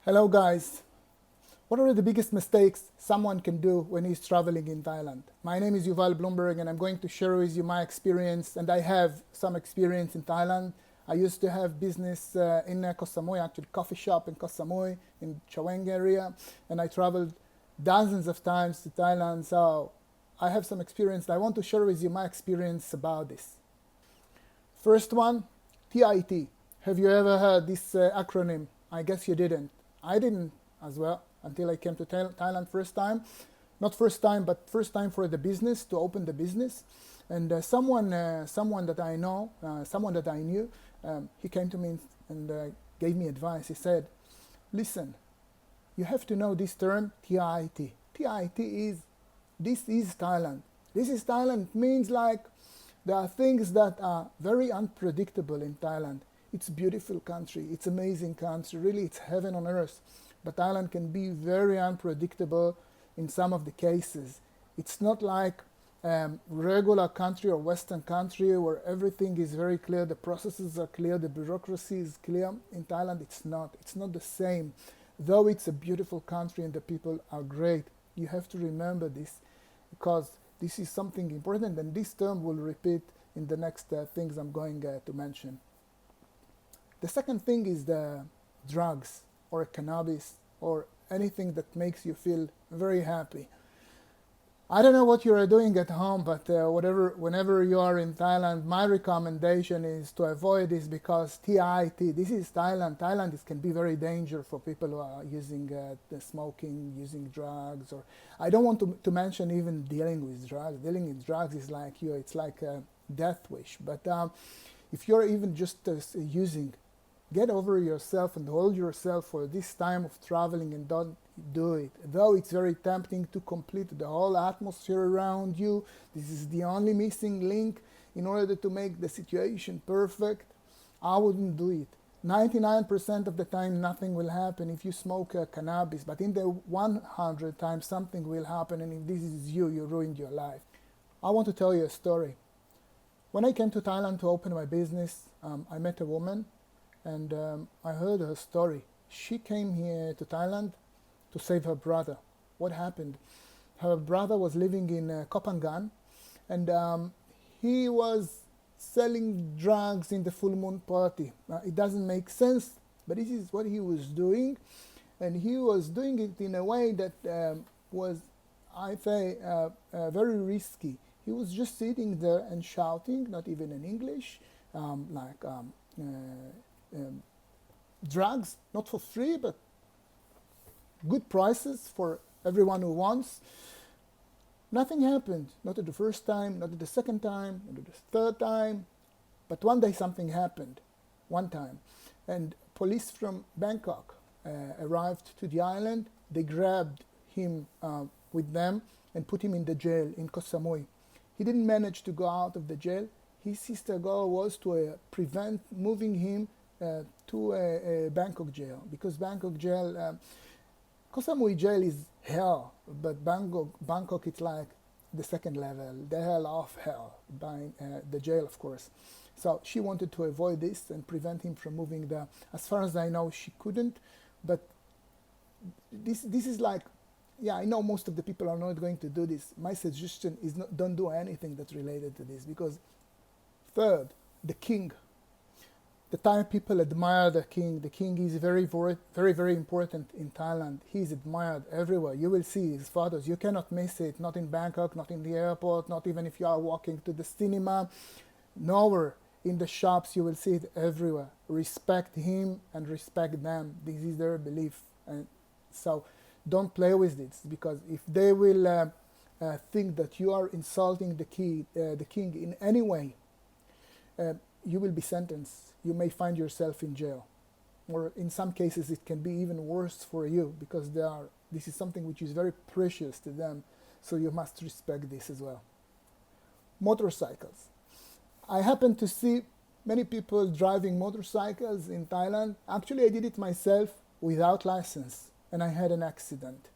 Hello guys. What are the biggest mistakes someone can do when he's traveling in Thailand? My name is Yuval Bloomberg and I'm going to share with you my experience, and I have some experience in Thailand. I used to have business in Koh Samui, actually coffee shop in Koh Samui in Chaweng area, and I traveled dozens of times to Thailand, so I have some experience. I want to share with you my experience about this. First one, TIT. Have you ever heard this acronym? I guess you didn't. I didn't as well until I came to Thailand first time. Not first time, but first time for the business, to open the business. And someone that I know, someone that I knew, he came to me and gave me advice. He said, listen, you have to know this term, TIT. TIT is, this is Thailand. This is Thailand means like there are things that are very unpredictable in Thailand. It's a beautiful country, it's an amazing country, really it's heaven on earth. But Thailand can be very unpredictable in some of the cases. It's not like regular country or Western country where everything is very clear, the processes are clear, the bureaucracy is clear. In Thailand it's not the same. Though it's a beautiful country and the people are great, you have to remember this because this is something important, and this term will repeat in the next things I'm going to mention. The second thing is the drugs or cannabis or anything that makes you feel very happy. I don't know what you are doing at home, but whenever you are in Thailand, my recommendation is to avoid this because TIT, this is Thailand. Thailand can be very dangerous for people who are using the smoking, using drugs, or I don't want to mention even dealing with drugs. Dealing with drugs is like it's like a death wish. But if you're even just using, get over yourself and hold yourself for this time of traveling and don't do it. Though it's very tempting to complete the whole atmosphere around you, this is the only missing link in order to make the situation perfect. I wouldn't do it. 99% of the time nothing will happen if you smoke cannabis, but in the 100 times something will happen, and if this is you ruined your life. I want to tell you a story. When I came to Thailand to open my business, I met a woman. And I heard her story. She came here to Thailand to save her brother. What happened? Her brother was living in Kopangan, and he was selling drugs in the full moon party. It doesn't make sense, but this is what he was doing. And he was doing it in a way that was, I say, very risky. He was just sitting there and shouting, not even in English, drugs, not for free, but good prices for everyone who wants. Nothing happened, not at the first time, not at the second time, not at the third time, but one day something happened, one time. And police from Bangkok arrived to the island. They grabbed him with them and put him in the jail in Koh Samui. He didn't manage to go out of the jail. His sister goal was to prevent moving him to a Bangkok jail, because Bangkok jail, Koh Samui jail is hell, but Bangkok it's like the second level, the hell of hell, by the jail, of course. So she wanted to avoid this and prevent him from moving there. As far as I know, she couldn't, but this is like, yeah, I know most of the people are not going to do this. My suggestion is don't do anything that's related to this, because third, the king. The Thai people admire the king. The king is very, very important in Thailand. He's admired everywhere. You will see his photos. You cannot miss it. Not in Bangkok, not in the airport, not even if you are walking to the cinema. Nowhere in the shops you will see it everywhere. Respect him and respect them. This is their belief. And so don't play with this, because if they will think that you are insulting the king in any way, you will be sentenced. You may find yourself in jail, or in some cases it can be even worse for you, because this is something which is very precious to them, so you must respect this as well. Motorcycles. I happen to see many people driving motorcycles in Thailand. Actually, I did it myself without license, and I had an accident.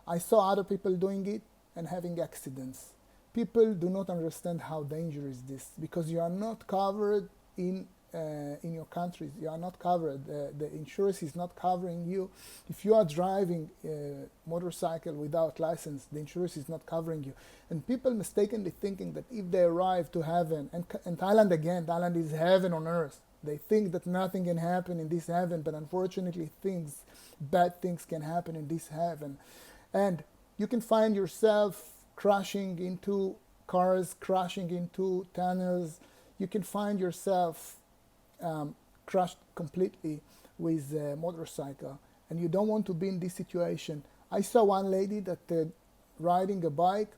I saw other people doing it and having accidents. People do not understand how dangerous this is, because you are not covered in in your countries. You are not covered. The insurance is not covering you. If you are driving a motorcycle without license, the insurance is not covering you. And people mistakenly thinking that if they arrive to heaven, and Thailand again, Thailand is heaven on earth. They think that nothing can happen in this heaven, but unfortunately bad things can happen in this heaven. And you can find yourself crashing into cars, crashing into tunnels. You can find yourself crushed completely with a motorcycle, and you don't want to be in this situation. I saw one lady that riding a bike.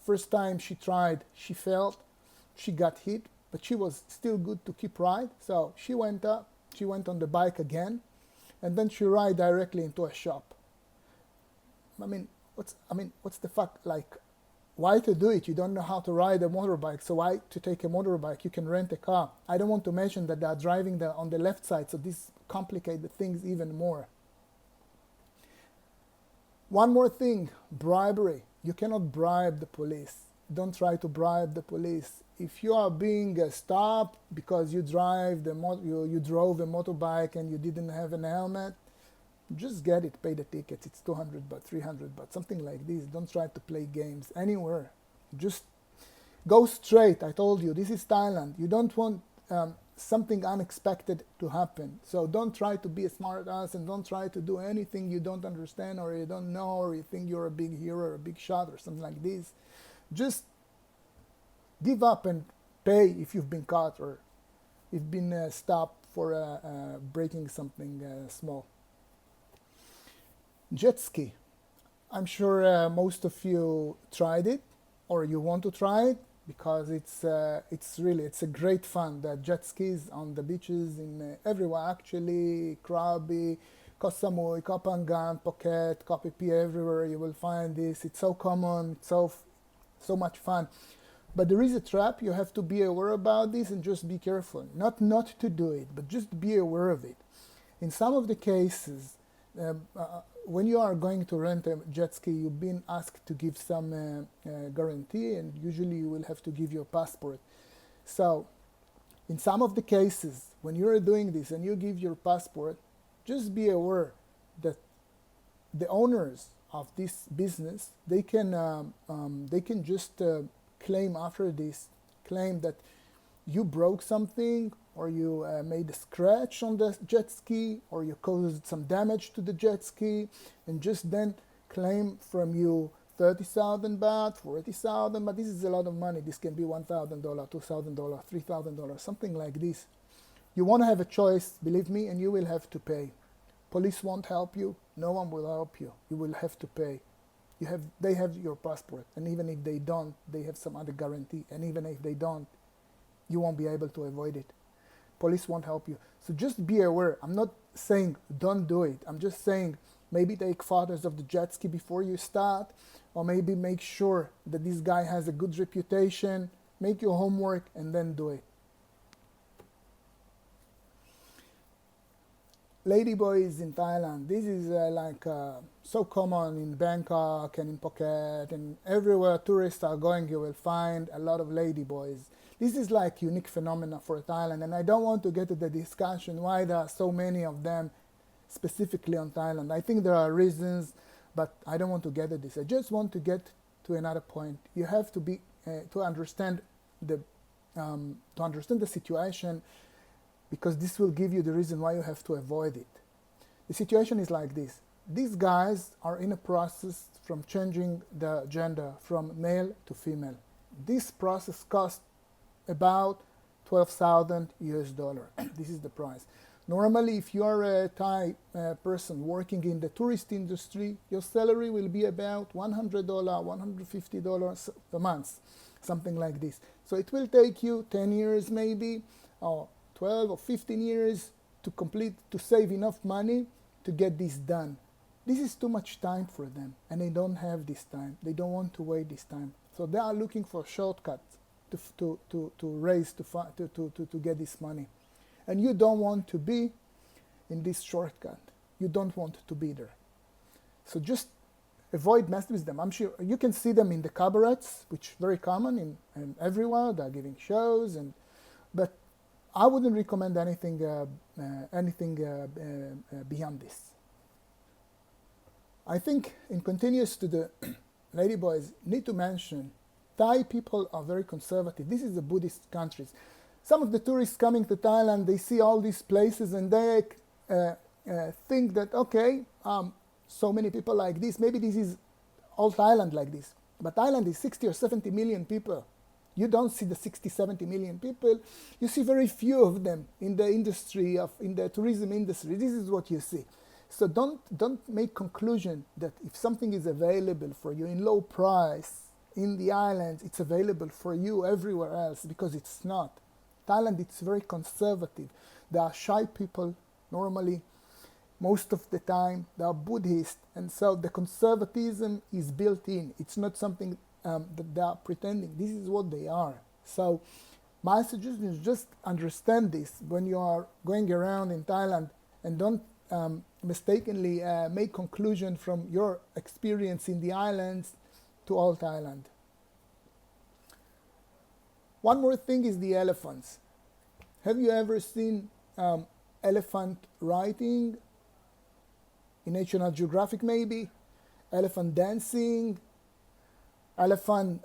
First time she tried, she failed, she got hit, but she was still good to keep ride. So she went up, she went on the bike again, and then she ride directly into a shop. What's the fuck? Like, why to do it? You don't know how to ride a motorbike, so why to take a motorbike? You can rent a car. I don't want to mention that they are driving on the left side, so this complicates the things even more. One more thing, bribery. You cannot bribe the police. Don't try to bribe the police. If you are being stopped because you drove a motorbike and you didn't have an helmet, just get it, pay the tickets. It's 200 baht, 300 baht, something like this. Don't try to play games anywhere. Just go straight. I told you, this is Thailand. You don't want something unexpected to happen. So don't try to be a smart ass and don't try to do anything you don't understand or you don't know or you think you're a big hero or a big shot or something like this. Just give up and pay if you've been caught or you've been stopped for breaking something small. Jet ski. I'm sure most of you tried it or you want to try it because it's a great fun. The jet skis on the beaches in everywhere actually, Krabi, Koh Samui, Koh Phangan, Phuket, Koh Phi Phi, everywhere you will find this. It's so common, so much fun. But there is a trap. You have to be aware about this and just be careful. Not to do it, but just be aware of it. In some of the cases, when you are going to rent a jet ski, you've been asked to give some guarantee, and usually you will have to give your passport. So in some of the cases, when you're doing this and you give your passport, just be aware that the owners of this business, they can just claim after this, claim that you broke something or you made a scratch on the jet ski or you caused some damage to the jet ski, and just then claim from you 30,000 baht, 40,000 baht. This is a lot of money. This can be $1,000, $2,000, $3,000, something like this. You want to have a choice, believe me, and you will have to pay. Police won't help you. No one will help you. You will have to pay. They have your passport, and even if they don't, they have some other guarantee. And even if they don't, you won't be able to avoid it. Police won't help you. So just be aware. I'm not saying don't do it. I'm just saying maybe take photos of the jet ski before you start, or maybe make sure that this guy has a good reputation. Make your homework and then do it. Ladyboys in Thailand. This is so common in Bangkok and in Phuket and everywhere tourists are going. You will find a lot of ladyboys. This is like unique phenomena for Thailand, and I don't want to get to the discussion why there are so many of them specifically on Thailand. I think there are reasons, but I don't want to get to this. I just want to get to another point. You have to be to understand the situation, because this will give you the reason why you have to avoid it. The situation is like this. These guys are in a process from changing the gender from male to female. This process costs about $12,000 US. This is the price. Normally, if you are a Thai person working in the tourist industry, your salary will be about $100, $150 a month, something like this. So it will take you 10 years maybe, or 12 or 15 years to save enough money to get this done. This is too much time for them, and they don't have this time. They don't want to wait this time. So they are looking for shortcuts to get this money. And you don't want to be in this shortcut. You don't want to be there. So just avoid messing with them. I'm sure you can see them in the cabarets, which is very common in everywhere. They're giving shows, but I wouldn't recommend anything beyond this. I think in continuous to the Ladyboys, need to mention Thai people are very conservative. This is the Buddhist countries. Some of the tourists coming to Thailand, they see all these places and they think that, okay, so many people like this, maybe this is all Thailand like this. But Thailand is 60 or 70 million people. You don't see the 60, 70 million people. You see very few of them in the industry, in the tourism industry. This is what you see. So don't make conclusion that if something is available for you in low price in the islands, it's available for you everywhere else, because it's not. Thailand, it's very conservative. There are shy people normally. Most of the time they are Buddhist, and so the conservatism is built in. It's not something that they are pretending. This is what they are. So my suggestion is just understand this when you are going around in Thailand, and don't mistakenly make conclusion from your experience in the islands to all Thailand. One more thing is the elephants. Have you ever seen elephant riding in National Geographic maybe? Elephant dancing, elephant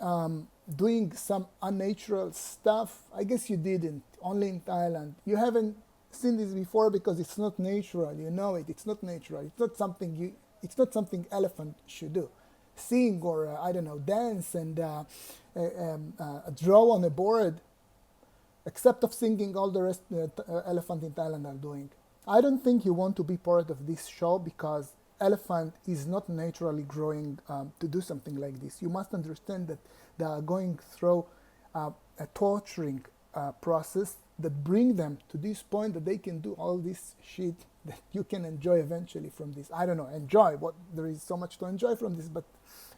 doing some unnatural stuff? I guess you didn't, only in Thailand. You haven't seen this before because it's not natural, you know it, it's not natural. It's not something elephant should do. Sing or, I don't know, dance and draw on a board, except of singing, all the rest elephant in Thailand are doing. I don't think you want to be part of this show because elephant is not naturally growing to do something like this. You must understand that they are going through a torturing process that bring them to this point that they can do all this shit that you can enjoy eventually from this. I don't know, enjoy, what there is so much to enjoy from this, but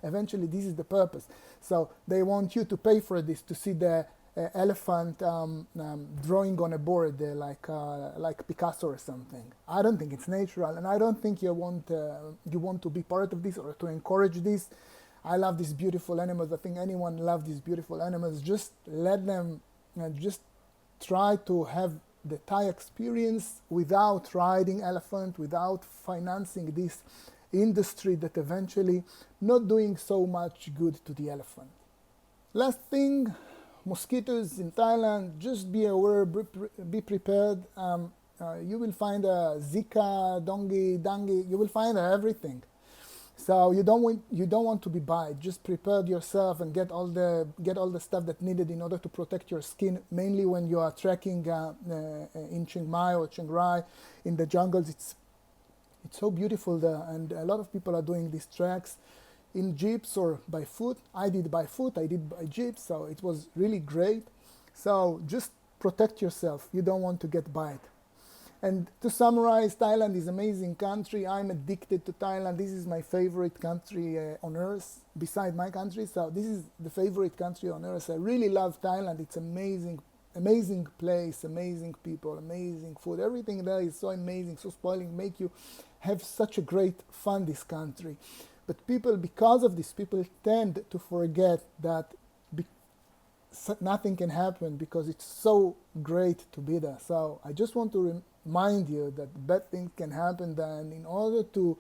eventually this is the purpose. So they want you to pay for this, to see the elephant drawing on a board like Picasso or something. I don't think it's natural, and I don't think you want to be part of this or to encourage this. I love these beautiful animals. I think anyone loves these beautiful animals. Just let them just try to have the Thai experience without riding elephant, without financing this industry that eventually not doing so much good to the elephant. Last thing, mosquitoes in Thailand, just be aware, be prepared. You will find Zika, dengue, you will find everything. So you don't want to be bite. Just prepare yourself and get all the stuff that needed in order to protect your skin. Mainly when you are trekking in Chiang Mai or Chiang Rai in the jungles, it's so beautiful there, and a lot of people are doing these treks in jeeps or by foot. I did by foot, I did by jeep, so it was really great. So just protect yourself. You don't want to get bite. And to summarize, Thailand is an amazing country. I'm addicted to Thailand. This is my favorite country on earth, beside my country. So this is the favorite country on earth. I really love Thailand. It's amazing, amazing place, amazing people, amazing food. Everything there is so amazing, so spoiling, make you have such a great fun, this country. But people, because of this, people tend to forget that nothing can happen because it's so great to be there. So I just want to remind you that bad things can happen there, and in order to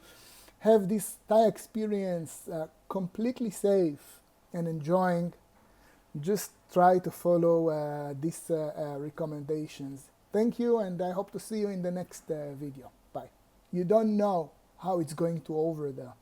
have this Thai experience completely safe and enjoying, just try to follow these recommendations. Thank you, and I hope to see you in the next video. Bye. You don't know how it's going to over there.